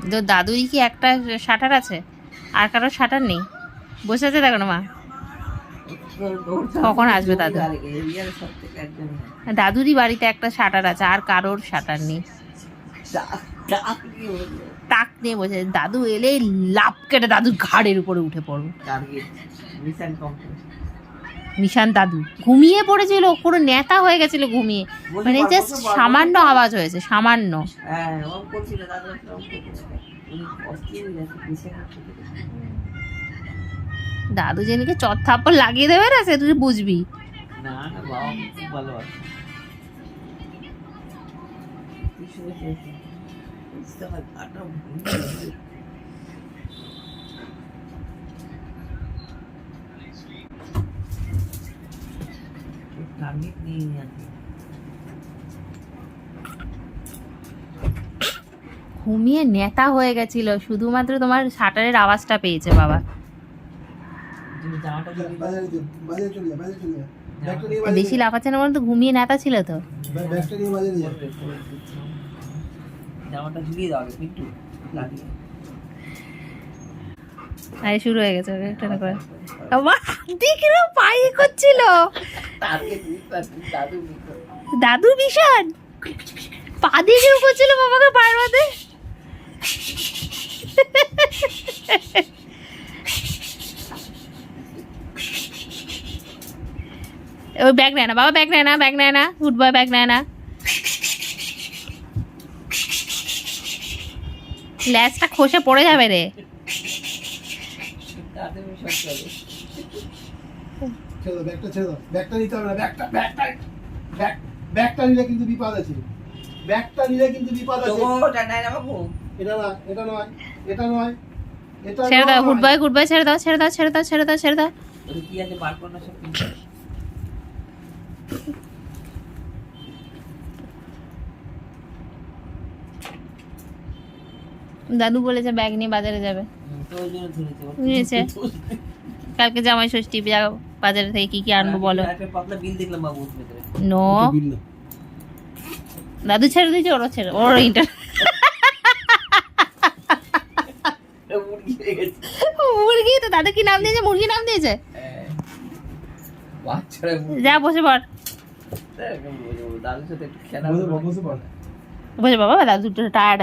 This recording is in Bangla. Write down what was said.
তো দাদুরই কি একটা শাটার আছে, আর কারো শাটার নেই? বসে আছে দেখো না মা, কখন আসবে দাদু? দাদুরই বাড়িতে একটা শাটার আছে, আর কারোর শাটার নেই। তাক নিয়ে বসে দাদু এলে লাভ কেটে দাদুর ঘাড়ের উপরে উঠে পড়ো। মিশান দাদু ঘুমিয়ে পড়েছিল, পুরো নেতা হয়ে গেছিল ঘুমিয়ে, মানে জাস্ট সামান্য আওয়াজ হয়েছে, সামান্য। দাদু জেনিকে চট থাপ্পড় লাগিয়ে দেবে না, সে তুই বুঝবি। ঘুমিয়ে নেতা হয়ে গেছিল, শুধুমাত্র তোমার শাটারের আওয়াজটা পেয়েছে বাবা। বেশি লাফাচ্ছে না বলতো, ঘুমিয়ে নেতা ছিল তো। আরে শুরু হয়ে গেছে পায়ে করছিল দাদু, ভীষণ পা দিয়ে শুরু করছিল বাবাকে পায়ের মধ্যে। ওই ব্যাগ নেয় না বাবা, ব্যাগ নেয় না, ব্যাগ নেয় না, গুড বয়, ব্যাগ নেয় না। ল্যাজটা খসে পড়ে যাবে রে। ব্যাগটা নিলে কিন্তু বিপদ আছে, ব্যাগটা নিলে কিন্তু বিপদ আছে। এটা না, এটা নয়, এটা নয়, এটা ছেড়ে দাও, গুড বয়, গুড বয়, ছেড়ে দাও, ছেড়ে দাও, ছেড়ে দাও, ছেড়ে দাও, ছেড়ে দাও। কি আছে বার করো না সব। দাদু বলেছে ব্যাগ নিয়ে বাজারে যাবে, তো ওই জন্য বুঝেছে। কালকে জামাই ষষ্ঠী, বাজারে থেকে কি কি আনবো বলো? একটা পাতলা বিল দেখলাম বাবুর ভিতরে। নো, দাদু ছেড়ে দিয়েছে, ওরা ছেড়ে, ওর ইন্টার মুরগি তো দাদু কি নাম দিয়েছে? মুরগি নাম দিয়েছে। যা বসে পড়, দাদুর সাথে একটু খেলা বসে পড়। বসে বাবা, দাদু টায়ার্ড।